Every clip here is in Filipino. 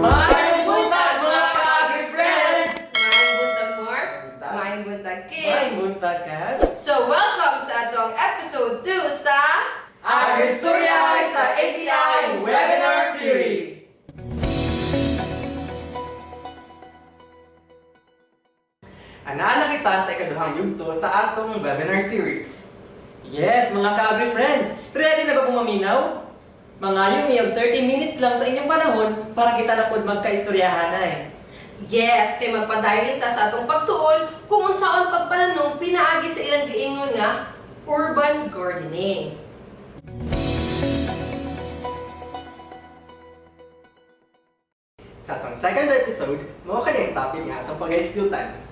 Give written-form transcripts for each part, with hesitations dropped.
Maayong buntag mga ka-agri-friends! Maayong buntag Mark, maayong buntag Kim. Maayong buntag, Cass! So welcome sa atong episode 2 sa Agristorya sa ATI Webinar Series! Anaan kita sa ikaduhang yugto sa atong webinar series. Yes, mga ka-agri-friends! Ready na ba bumaminaw? Mangayon niyang 30 minutes lang sa inyong panahon para kita na pod magkaistoryahan na eh. Yes, kay magpadayon ta sa atong pagtuon kung unsaon pagpalanong pinaagi sa ilang giingon nga urban gardening. Sa atong second episode, mao kani ang topic nga atong pag-iskutan.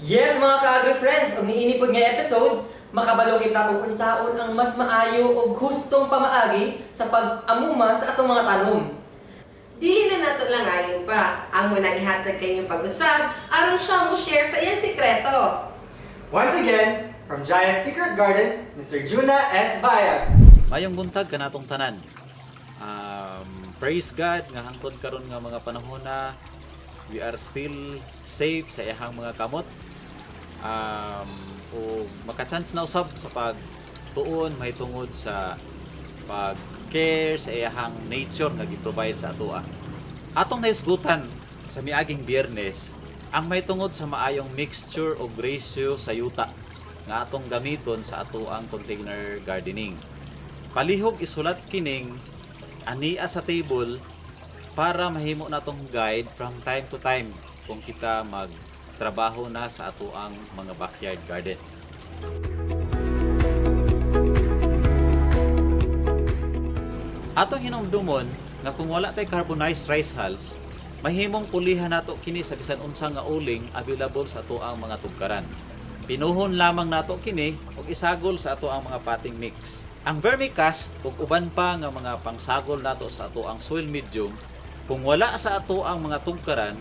Yes, mga ka-agri-friends! Ang niinipod nga episode, makabalo kita kung unsaon ang mas maayo o gustong pamaagi sa pag-amuma sa atong mga tanom. Di na nato lang ayon pa. Amo na ihatag kay inyong pag-usab aron siya mo share sa iyang sikreto. Once again, from Jaya's Secret Garden, Mr. Juna S. Bayag. Mayong buntag kanatong tanan. Praise God nga hangtod karon nga mga panahon na we are still safe sa iyang mga kamot. O maka-chance na usab sa pagtuon mahitungod sa pag-care sa iyang nature nga gi-provide sa atoa. Atong naisgutan sa miaging Biyernes ang mahitungod sa maayong mixture o ratio sa yuta nga atong gamiton sa atoang container gardening. Palihog isulat kining ania sa table para mahimo natong guide from time to time kung kita magtrabaho na sa atoang mga backyard garden. Atong hinumdumon nga kung wala tay carbonized rice hulls, mahimong pulihan nato kini sa bisan unsa nga uling available sa atoang mga tugkaran. Pinuhon lamang nato kini ug isagol sa atoang mga potting mix. Ang vermicast ug uban pa nga mga pangsagol nato sa atoang soil medium, kung wala sa atoang mga tugkaran,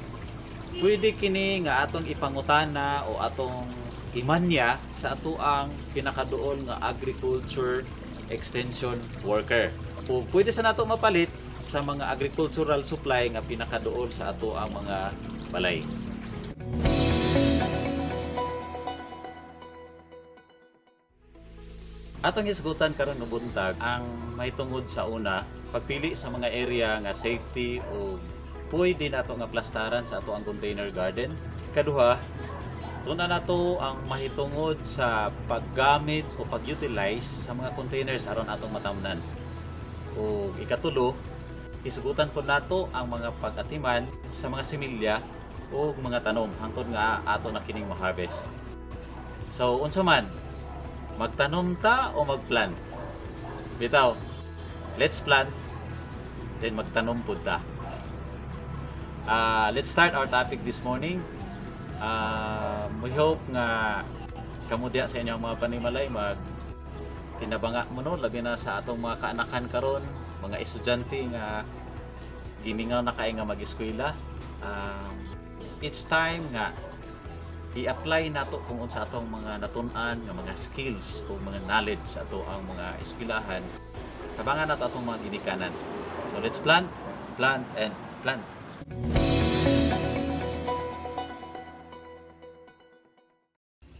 pwede kini nga atong ipangutana o atong imanya sa atoang pinakaduol nga agriculture extension worker. O pwede sa nato mapalit sa mga agricultural supply nga pinakaduol sa atoang mga balay. Atong isgutan karon nga buntag ang mahitungod sa una, pagpili sa mga area nga safety o pwede nato nga plastaran sa ato ang container garden. Kaduha, tuna nato ang mahitungod sa paggamit o pag-utilize sa mga containers aron atong matamnan. O ikatulo, isgutan po nato ang mga pag-atiman sa mga similya o mga tanom hangtod nga ato na kining ma-harvest. So unsa man, magtanom ta o magplant? Bitaw, let's plant, then magtanom pud ta. Let's start our topic this morning. We hope nga kamo diha sa inyong mga panimalay tinabanga mo no, labi na sa atong mga kaanakan karon, mga estudyante nga gimingaw na kay nga mag-eskwela. It's time nga i-apply nato kung unsa atong mga natun-an nga mga skills o mga knowledge sa ato ang mga eskwelahan. Tabangan nato atong mga ginikanan. So let's plant, plant and plant.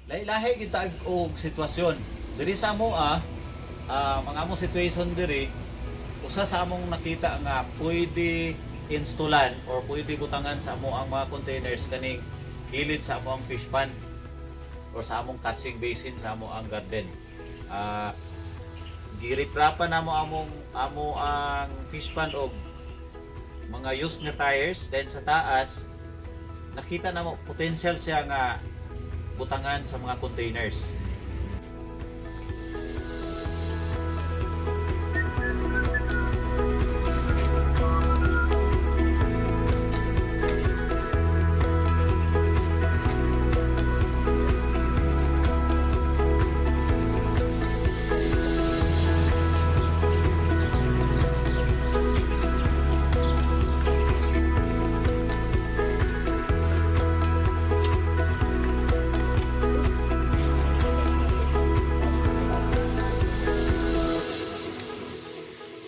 Lahi-lahi kita og sitwasyon. Diri sa amoa, mga among situation diri, usa sa among nakita nga pwede installan or pwede butangan sa amo ang mga containers kaning gilid sa amo ang fish pond or sa among catching basin sa amo ang garden. Giriprapan namo amo ang fish pond og mga used na tires, then sa taas nakita namo potential siya nga butangan sa mga containers.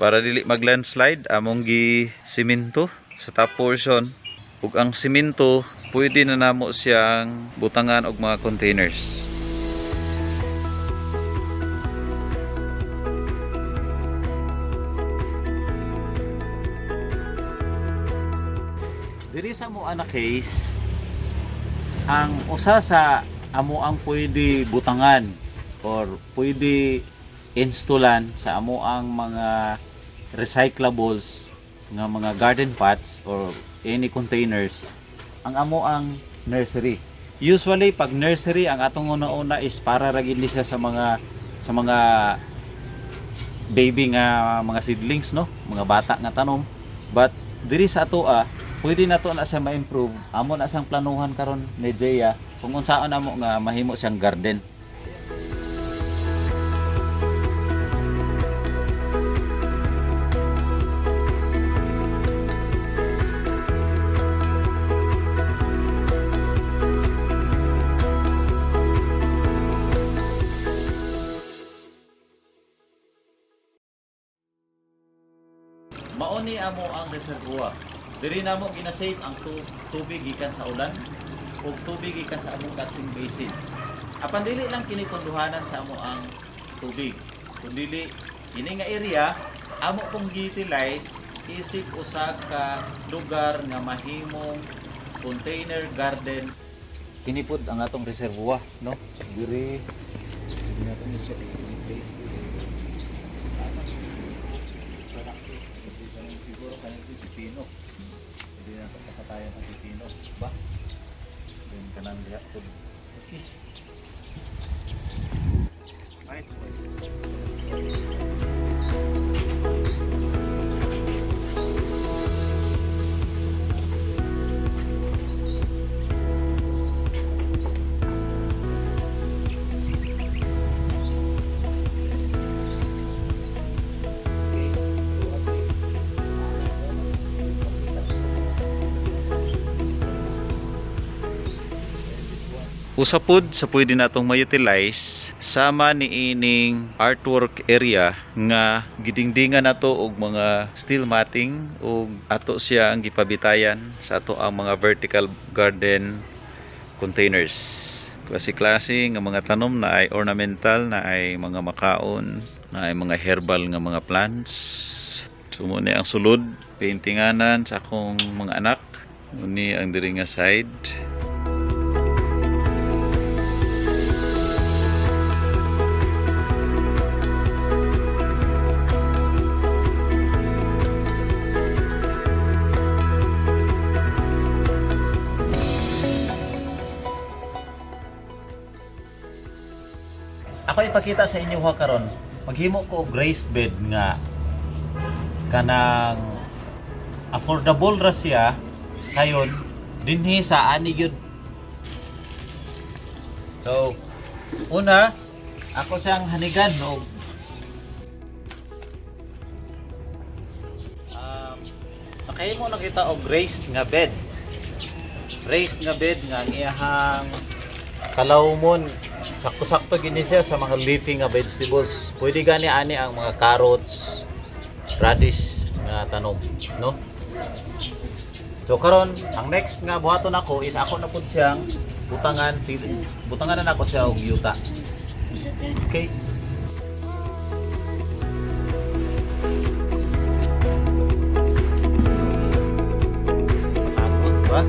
para dili mag-landslide among gi simento sa top portion. Ug ang simento pwede na namo siyang butangan og mga containers. Diri sa mo ana case, ang usa sa amo ang pwede butangan or pwede installan sa amo ang mga recyclables nga mga garden pots or any containers, ang amo ang nursery. Usually pag nursery, ang atong una-una is para ra gid siya sa mga baby nga mga seedlings, no, mga bata nga tanom. But diri sa atoa, pwede na to na siya ma-improve. Amo na siyang planuhan karon ni Jeya kung unsaon namo nga mahimo siyang garden. Mauni amo ang reservoir. Diri namo ginasave ang tubig gikan sa ulan ug tubig gikan sa among catching basin. Apan dili lang kini konduhanan sa amo ang tubig. Kundi kini nga area amo pong gi-utilize isip usa ka lugar nga mahimong container garden. Kini pod ang atong reservoir, no? Diri nato ni siya i-place. Siguro kanang pipino. Hindi na ito pakatayan ng pipino. Ba? Then kanang diha po. Okay. Right. Usapod sa pwede natong ma-utilize sama ni ining artwork area nga gidingdingan nato og mga steel matting ug ato siya ang gipabitayan sa ato ang mga vertical garden containers. Klase-klase nga mga tanom na ay ornamental, na ay mga makaon, na ay mga herbal nga mga plants. Sumo ni ang sulod paintinganan sa akong mga anak. Uni ang diri nga side. Ako ipakita sa inyo karon, maghimo ko og raised bed nga kanang affordable ra siya sayon dinhi sa ani gyud. So una ako siyang hanigan og makahimo na kita og raised nga bed. Raised nga bed nga ang iyahang kalawmon sakto-sakto gini siya sa mga leafy nga vegetables. Pwede gani ani ang mga carrots, radish nga tanom, no? So karon ang next nga buhaton ako is ako na pud siyang butangan na ako siya og yuta. Okay. Takot ba?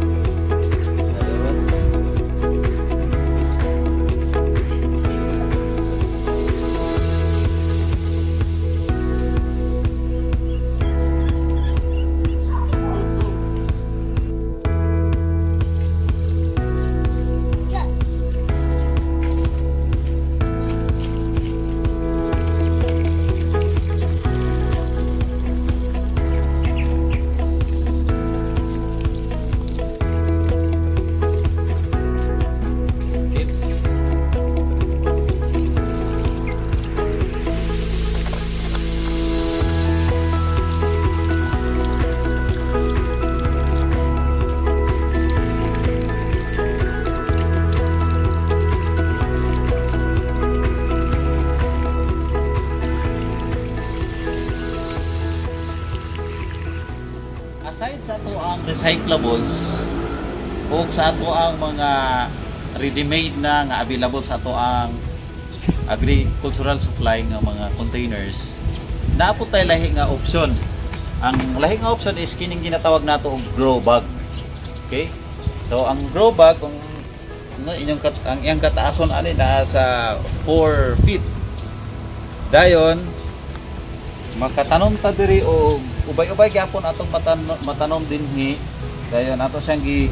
aside sa ato ang recyclables o sa ato ang mga ready-made na nga available sa ato ang agricultural supply nga mga containers, naapot tayo lahi nga option. Ang lahi nga option is kining ginatawag nato og grow bag. Okay? So ang grow bag kung ang iyang kataason ani na sa 4 feet. Dayon makatanom ta diri og ubay-ubay gyapon atong matanom dinhi. Dayon ato siyang gi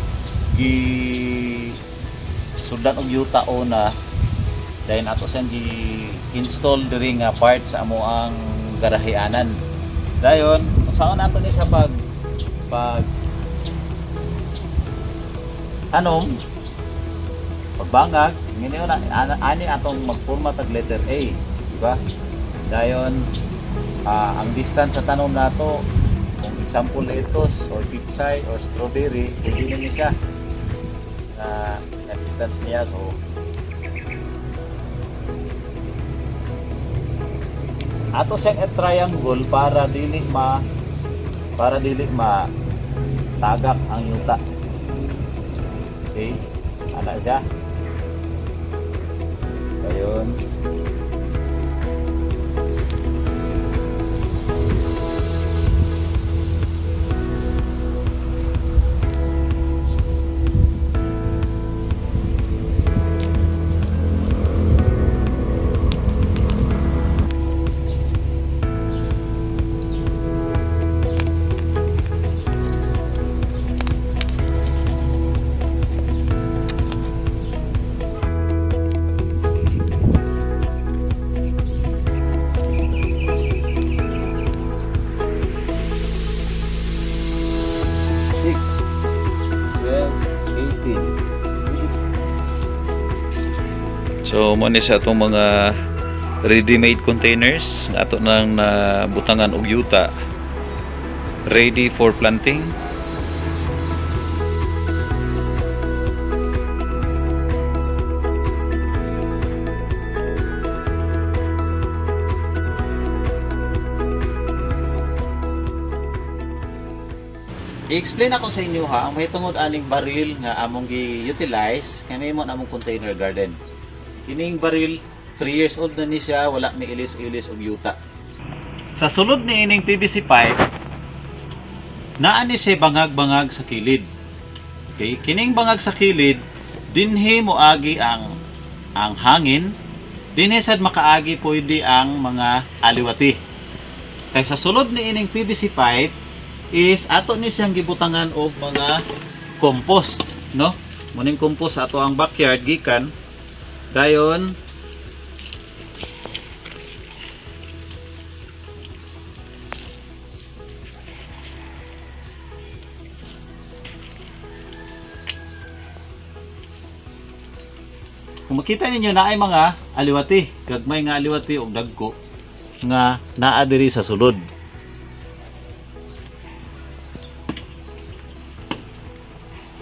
sundan og yuta ona. Dayon ato siyang gi-install diri nga part sa amo ang garaheanan. Dayon saan nato ni sa pag tanom pagbangag ngini na ani atong magporma tag letter A, di ba? Dayon ang distance sa tanom nato kung example lettuce or pitsay or strawberry, pwede na siya na distance niya. So ato siyang triangle para dili ma tagak ang yuta. Okay, ana siya. Ayun. So mo ni sa atong mga ready-made containers nga ato nang nabutangan og yuta ready for planting. I-explain ako sa inyo ha, ang may tungod aning baril nga among gi-utilize kami mo among container garden. Kining baril 3 years old na ni siya, wala ni ilis-ilis og yuta. Sa sulod ni ining PVC pipe, naa ni siya bangag-bangag sa kilid. Okay, kining bangag sa kilid dinhi moagi ang hangin, dinhi sad makaagi pwede ang mga aliwati. Kay sa sulod ni ining PVC pipe is ato ni siyang gibutangan og mga compost, no? Muning compost sa ato ang backyard gikan. Dayon kung makita ninyo na ay mga aliwati, gagmay nga aliwati o dagko nga naa diri sa sulod.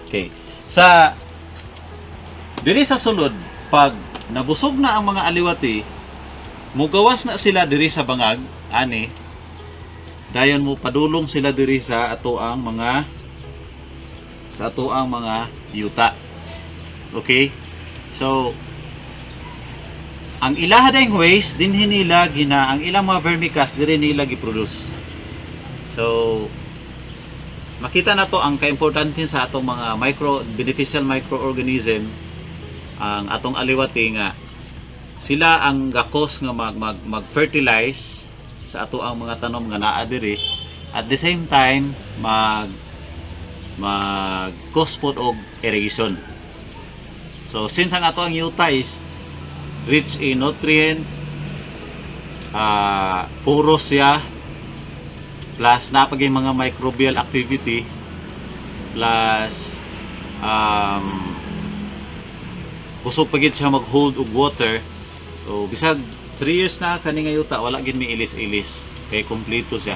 Okay. Sa diri sa sulod, pag nabusog na ang mga aliwati, mugawas na sila diri sa bangag, ani. Dayon mo padulong sila diri sa ato ang mga yuta. Okay? So ang ilaha dayong waste dinhi nila ang ilang mga vermicast diri nila gi-produce. So makita na to ang kaimportante sa atong mga beneficial microorganism, ang atong aliwati nga sila ang gakos nga mag-fertilize sa ato ang mga tanom nga naa diri, at the same time mag-cause pod og irrigation. So since ang ato ang yuta is rich in nutrient, porous siya, plus napagay mga microbial activity, plus kusog pagid siya mag-hold og water. So bisag 3 years na kani nga yuta, wala gid mi ilis-ilis, kay kompleto siya.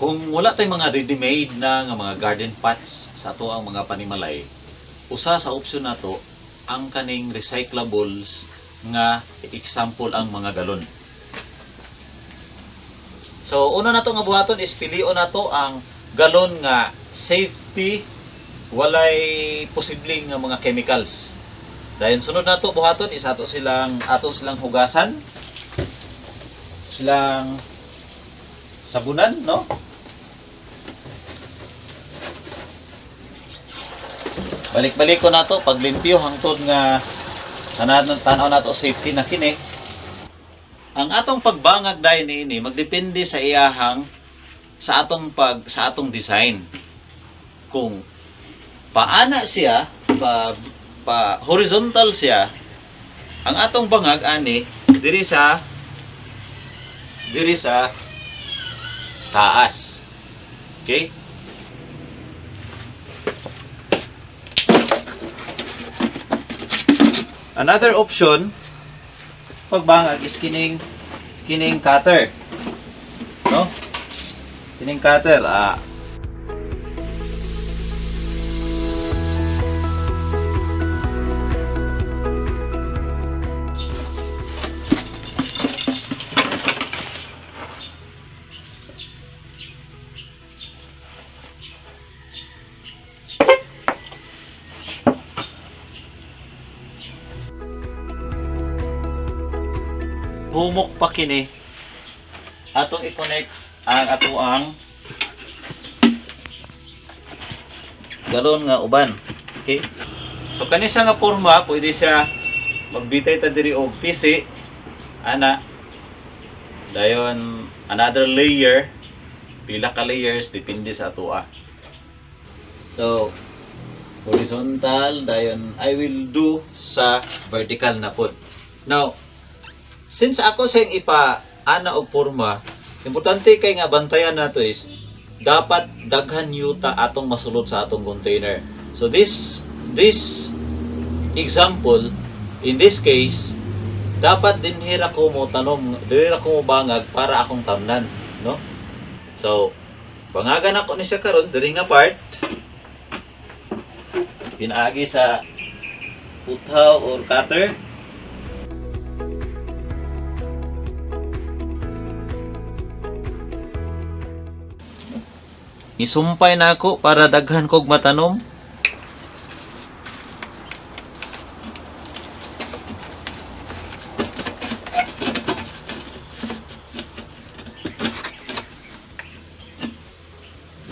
Kung wala tayong mga ready-made na nga mga garden pots sa ato ang mga panimalay, usa sa opsyon nato ang kaning recyclables nga example ang mga galon. So una nato nga buhaton is pilion nato ang galon nga safety, walay posibleng nga mga chemicals. Dahil sunod nato buhaton is ato silang hugasan, silang sabunan, no? Balik-balik ko na to paglimpyo hangtod nga tanaw na to safety na kini. Ang atong pagbangag dahil ini magdepende sa iyahang sa atong design. Kung paana siya, pa horizontal siya, ang atong bangag ani diri sa taas. Okay? Another option pagbangag is kining cutter. No? Kining cutter, humok pa kini atong i-connect ang atoang galon nga uban. Okay? So kani siya nga porma, pwede siya magbitay ta diri og pisi ana. Dayon another layer, pila ka layers depende sa atoa. So horizontal, dayon I will do sa vertical na pod. Now since ako siyang ipa-ana og porma, importante kay nga bantayan nato is dapat daghan yuta atong masulod sa atong container. So this example, in this case, dapat dinhira ko mo tanom, dinhira ko mo bangag para akong tamnan, no? So bangagan ako ni siya karon diri nga part. Pinaagi sa puthaw or cutter. Isumpay na ako para daghan kog matanom.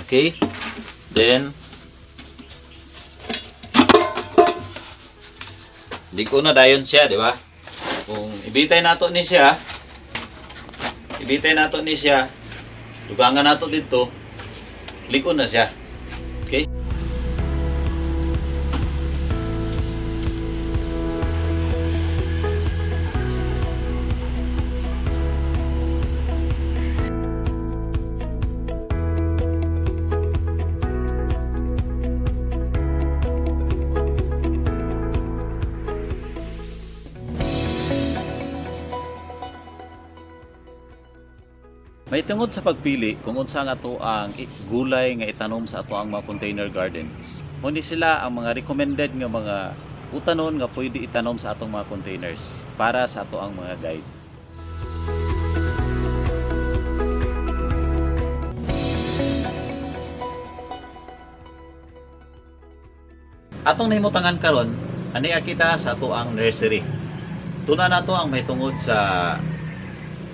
Okay. Then di ko na dayon siya, di ba? Kung ibitay nato ni siya, dugangan nato dito. Liko na siya. Okay? May tungod sa pagpili kung unsa nga ato ang gulay nga itanom sa ato ang mga container gardens. Muni sila ang mga recommended nga mga utanon nga pwede itanom sa atong mga containers para sa ato ang mga guide. Atong nahimutangan karon, ani kita sa ato ang nursery. Tuna nato ang may tungod sa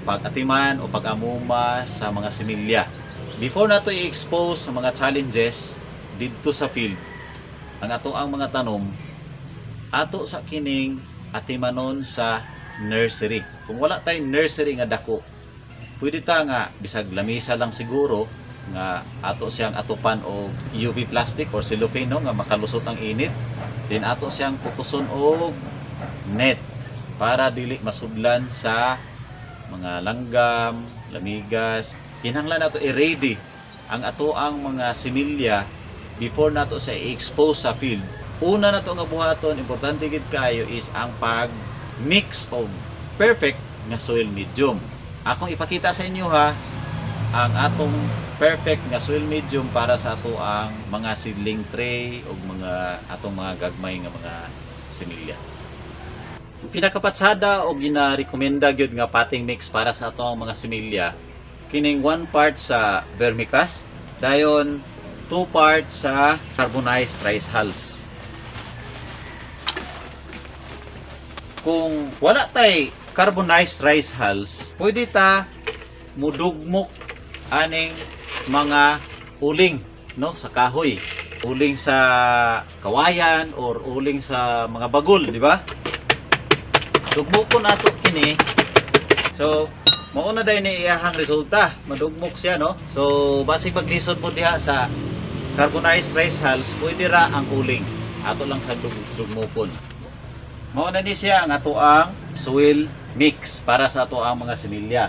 pag-atiman o pag-amuma sa mga similya. Before nato i-expose sa mga challenges didto sa field, ang ato ang mga tanom ato sa kining atimanon sa nursery. Kung wala tayong nursery nga dako, pwede ta nga bisag lamisa lang siguro nga ato siyang atupan og UV plastic or cellophane, no, nga makalusot ang init. Then ato siyang putuson og net para dili masudlan sa mga langgam, lamigas. Kinahanglan nato i-ready ang ato ang mga similya before nato sa i-expose sa field. Una nato nga buhaton, importante gid kayo is ang pag-mix of perfect nga soil medium. Akong ipakita sa inyo ha, ang atong perfect nga soil medium para sa ato ang mga seedling tray o mga atong mga gagmay nga mga similya. Pinakapatsada o gina-recommenda gyud nga potting mix para sa ato ang mga similya kining 1 part sa vermicast, dayon 2 parts sa carbonized rice hulls. Kung wala tay carbonized rice hulls, pwede ta mudugmok aning mga uling no sa kahoy, uling sa kawayan or uling sa mga bagol, di ba? Dugmokon nato kini. So mao na day ni iyahang resulta, madugmok siya no. So base paglisod mo diha sa carbonized rice hulls, pwede ra ang uling ato lang sa dugmokon. Mao na ni siya ang ato ang soil mix para sa ato ang mga similya.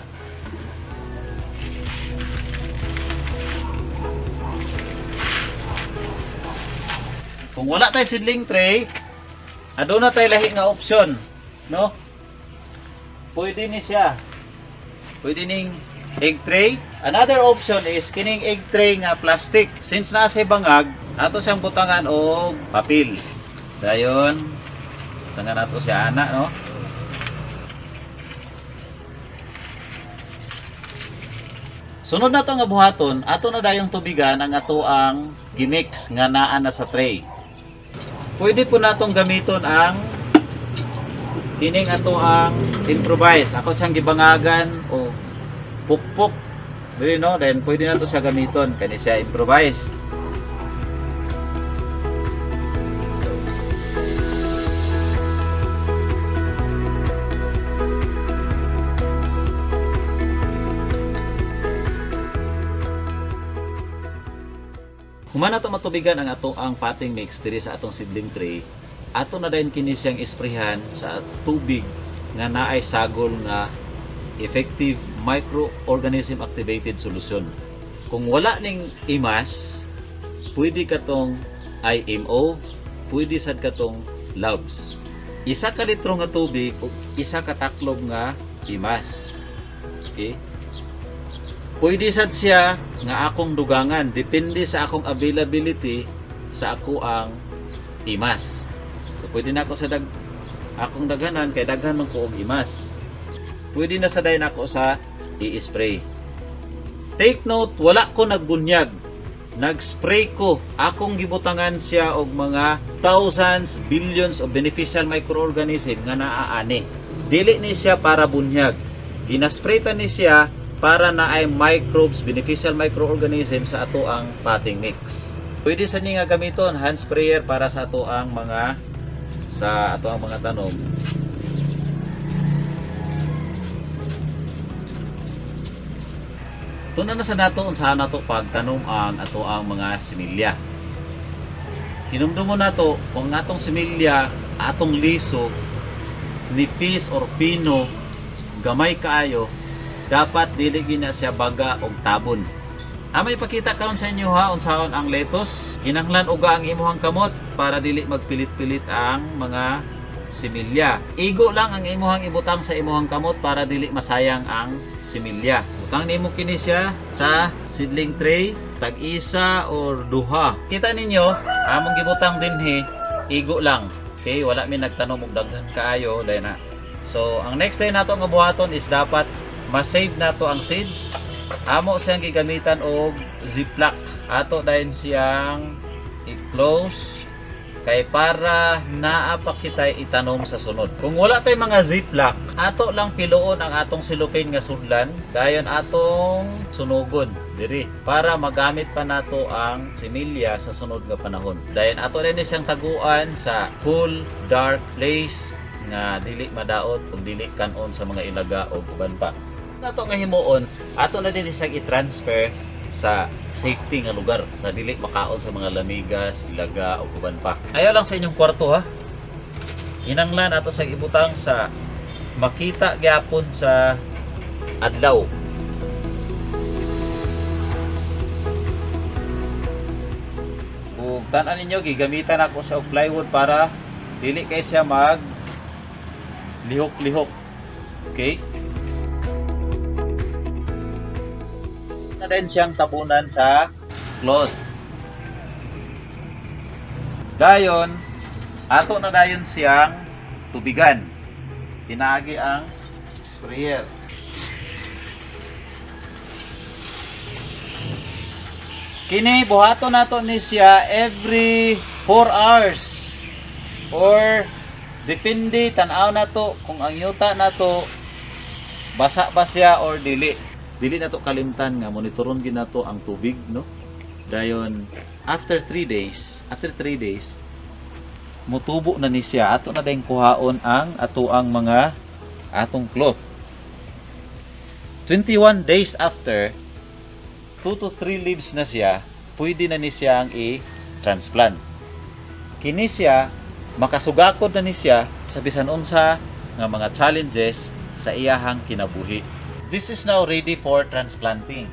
Kung wala tayo seedling tray, adto na tayo lahi nga option, no? Pwede ni siya. Pwede ning egg tray. Another option is kining egg tray nga plastic. Since nasa bangag, ato siyang butangan og papel. Dayon, butangan nato siya ana, no? Sunod na to nga buhaton, ato na dayong tubigan ang ato ang gimix nga naa na sa tray. Pwede po natong gamiton ang kining ato ang improvise. Ako siyang gibangagan o pukpok. Dili no, then pwede na to siya gamiton kani siya improvise. Human nato matubigan ang ato ang potting mix diri sa atong seedling tray, ato na din kini siyang isprehan sa tubig nga naay sagol nga effective microorganism activated solution. Kung wala ning imas, pwede katong IMO, pwede sad katong LOVES. Isa ka litro nga tubig ug isa ka taklob nga imas. Okay? Pwede sad siya nga akong dugangan, depende sa akong availability sa ako ang imas. So pwede na ako sa akong daghanan kay daghan man ko og imas. Pwede na sa dayon ako sa i-spray. Take note, wala ko nagbunyag. Nag-spray ko. Akong gibutangan siya og mga thousands, billions of beneficial microorganism nga naaani. Dili ni siya para bunyag. Ginaspray ta ni siya para na ay microbes, beneficial microorganism sa ato ang potting mix. Pwede sa ni nga gamiton hand sprayer para sa ato ang mga tanom. Tuna na sa nato unsahan nato pagtanom ang ato ang mga similya. Hinumdumon nato kung natong similya atong liso nipis or pino gamay kaayo, dapat dili gina siya baga og tabon. Amay pakita karon sa inyo ha unsaon ang lettuce. Kinahanglan uga ang imuhang kamot para dili magpilit-pilit ang mga similya. Igo lang ang imuhang ibutang sa imuhang kamot para dili masayang ang similya. Butang nimo kini siya sa seedling tray, tag-isa or duha. Kita ninyo, among gibutang dinhi, igo lang. Okay, wala mi nagtanom og daghan kaayo dai na. So, ang next day nato nga buhaton is dapat ma-save nato ang seeds. Amo siyang gigamitan og ziplock. Ato dayon siyang i-close kay para naa pa kita itanom sa sunod. Kung wala tay mga ziplock, ato lang piluon ang atong silocaine nga sudlan, dayon atong sunugon diri para magamit pa nato ang similya sa sunod nga panahon. Dayon ato din siyang taguan sa cool, dark place nga dili madaot ug dili kanon sa mga ilaga o uban pa. Nato nga himuon, ato na din siyang i-transfer sa safety nga lugar, sa dili makaon sa mga lamigas, ilaga o uban pa. Ayaw lang sa inyong kwarto ha. Hinanglan ato sa ibutang sa makita gyapon sa adlaw. Ug tan-an ninyo gigamitan ako sa plywood para dili kay siya mag lihok-lihok. Okay? na din siyang tabunan sa cloth. Dayon, ato na dayon siyang tubigan. Pinaagi ang sprayer. Kini buhaton nato ni siya every 4 hours. Or depende tan-aw nato kung ang yuta nato basa ba siya or dili. Dili nato kalimtan nga monitoron gid nato ang tubig, no? Dayon after 3 days mutubo na ni siya. Ato na dayong kuhaon ang atoang mga atong cloth. 21 days after, 2 to 3 leaves na siya, pwede na ni siya ang i-transplant. Kini siya, makasugakod na ni siya sa bisan unsa nga mga challenges sa iyahang kinabuhi. This is now ready for transplanting.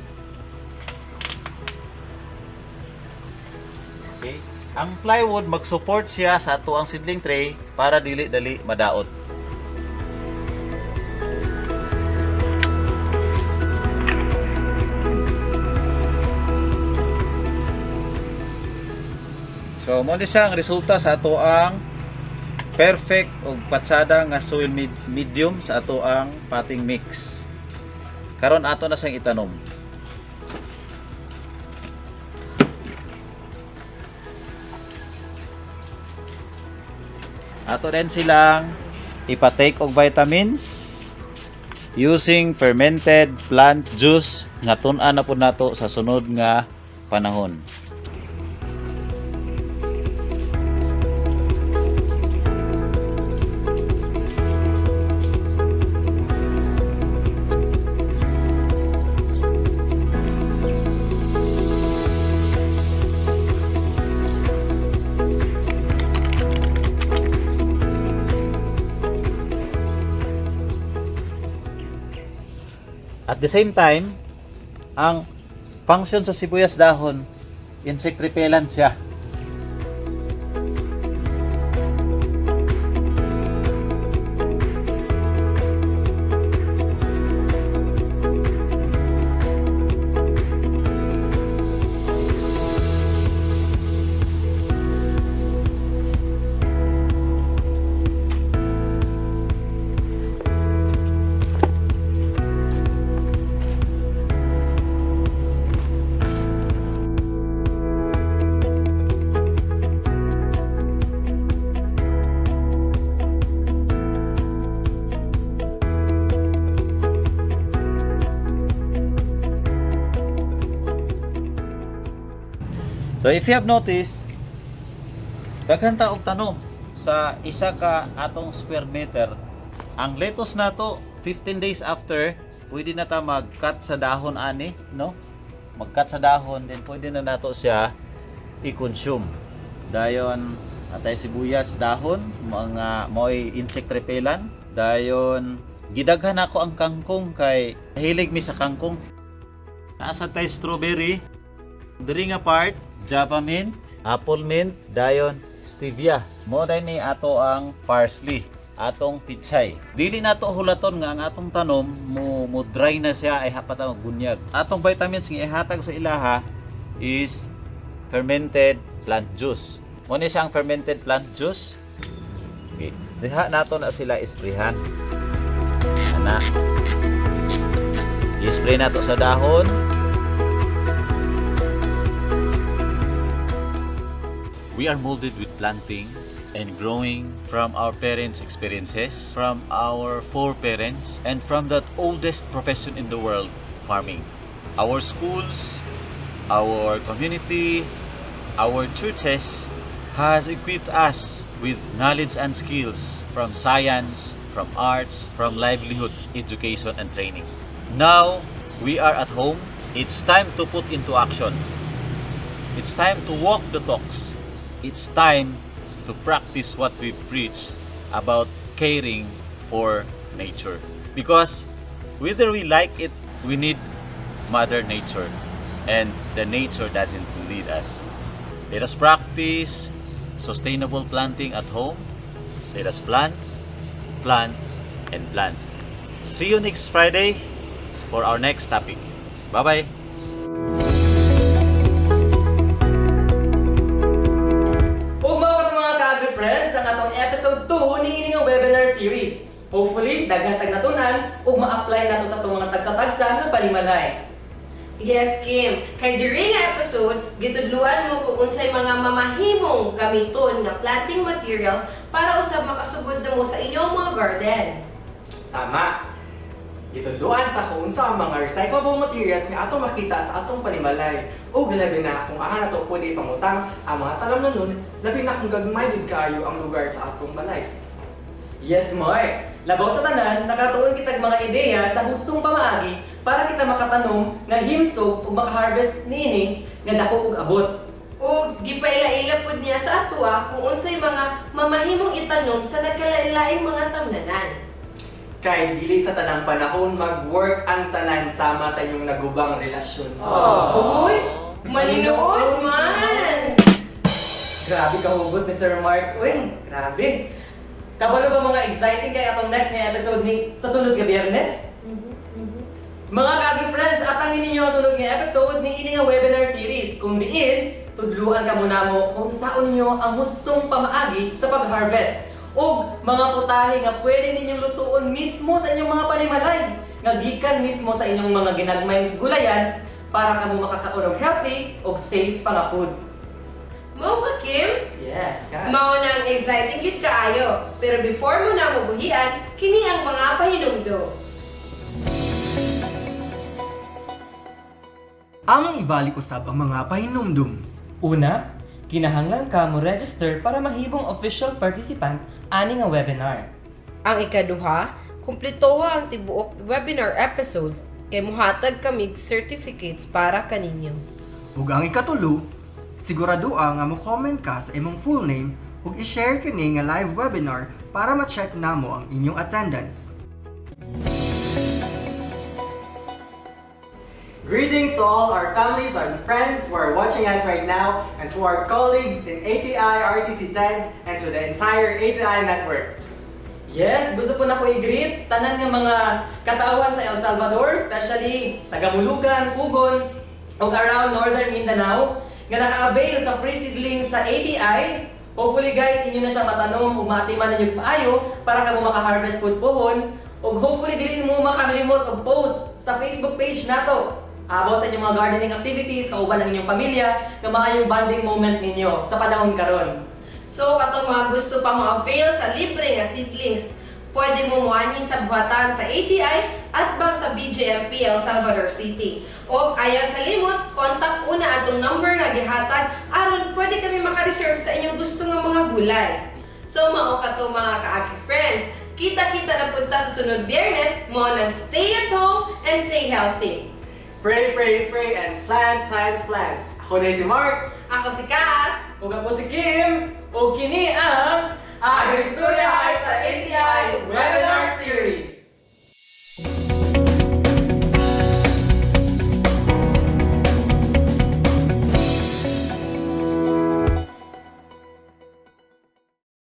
Okay? Ang plywood mag-support siya sa ato ang seedling tray para dili-dali madaot. So, mo ni siya ang resulta sa ato ang perfect o patsada nga soil medium sa ato ang potting mix. Karon ato na siyang itanom. Ato din silang ipatake og vitamins using fermented plant juice nga tun-an na pud nato sa sunod nga panahon. At the same time, ang function sa sibuyas dahon, insect repellent siya. So if you have noticed, daghan ta og tanom sa isa ka atong square meter. Ang lettuce nato 15 days after, pwede na ta mag-cut sa dahon ani, no? Mag-cut sa dahon, then pwede na nato siya i-consume. Dayon atay sibuyas dahon, mga moy insect repellent. Dayon gidaghan ako ang kangkong kay hilig mi sa kangkong. Naasa tay strawberry, diri nga part Java mint, apple mint, dayon stevia. Mo day ni ato ang parsley, atong pitsay. Dili nato hulaton nga ang atong tanom mo dry na siya ay hapat ang bunyag. Atong vitamins nga ihatag sa ilaha is fermented plant juice. Mo ni siyang fermented plant juice. Okay. Diha nato na sila isprayhan. Ana. I-spray nato sa dahon. We are molded with planting and growing from our parents' experiences, from our foreparents, and from that oldest profession in the world, farming. Our schools, our community, our churches has equipped us with knowledge and skills from science, from arts, from livelihood, education, and training. Now, we are at home. It's time to put into action. It's time to walk the talks. It's time to practice what we preach about caring for nature. Because whether we like it, we need Mother Nature. And the nature doesn't need us. Let us practice sustainable planting at home. Let us plant, plant, and plant. See you next Friday for our next topic. Bye-bye! Hopefully, daghatag natunan ug ma-apply nato sa itong mga tagsa-tagsa nga palimalay. Yes, Kim. Kay during nga episode, gitudluan mo kung unsay mga mamahimong gamiton nga planting materials para usab makasugod na mo sa inyong mga garden. Tama. Gitudluan ta kung unsa ang mga recyclable materials nga atong makita sa atong panimalay. Ug labi na kung aha nato pwede pangutang ang mga talamnanon, labi na kung gagmay gid kaayo ang lugar sa atong balay. Yes, Mark! Labaw sa tanan, nakatuon kitag mga ideya sa hustong pamaagi para kita makatanom nga himsog ug makaharvest niini nga dako ug abot. Ug gipaila-ila pud niya sa atoa kung unsay mga mamahimong itanom sa nagkalailaing mga tamnanan. Kay dili sa tanang panahon mag-work ang tanan sama sa inyong nagubang relasyon. Uy, maninuod man! Grabe kahugot ni Sir Mark. Uy, grabe! Kabalo ba mga exciting kay atong next nga episode ni sa sunod nga Biyernes? Mga Kaagi friends, atangin ninyo ang sunod nga episode ni ini nga webinar series. Kung diin, tudluan ka muna mo kung saan ninyo ang hustong pamaagi sa pag-harvest. O mga putahe nga pwede ninyong lutuon mismo sa inyong mga panimalay. Nga gikan mismo sa inyong mga ginagmayng gulayan para kamo makakaon og healthy o safe pa nga food. Mao ba, Kim? Yes, Kat. Mao nang exciting gid kaayo. Pero before mo na mabuhian, kini ang mga pahinumdom. Among ibalik usab ang mga pahinumdum. Una, kinahanglan ka mo register para mahibong official participant ani nga webinar. Ang ikaduha, kumpletoha ang tibuok webinar episodes kay muhatag kami certificates para kaninyo. Ug ang ikatulo, siguraduha nga mo-comment ka sa imong full name ug i-share kini nga live webinar para ma-check namo ang inyong attendance. Greetings to all our families and friends who are watching us right now, and to our colleagues in ATI RTC10 and to the entire ATI network. Yes, gusto po na ko i-greet tanan nga mga katawan sa El Salvador, especially taga-Mulugan, Pugon, ug around Northern Mindanao nga naka-avail sa free seedlings sa ATI. Hopefully guys, inyo na siya matanom ug maatiman ninyo paayo para kamo maka-harvest food pohon. Ug hopefully dili mo makalimot og post sa Facebook page nato about sa inyong mga gardening activities kauban ang inyong pamilya nga maayong bonding moment ninyo sa panahon karon. So, katong mga gusto pa mo avail sa libre nga seedlings, pwede mo muani sa buhatan sa ATI at bang sa BJMP El Salvador City. O ayaw kalimot, contact una atong number nga gihatag aron pwede kami maka-reserve sa inyong gusto nga mga gulay. So, mao kato mga kaagi friends, kita-kita na punta sa sunod Biyernes, mo nang stay at home and stay healthy. Pray, pray, pray, and plan, plan, plan. Ako na si Mark. Ako si Cass. Ug ako si Kim, ug kini ang Ang Istorya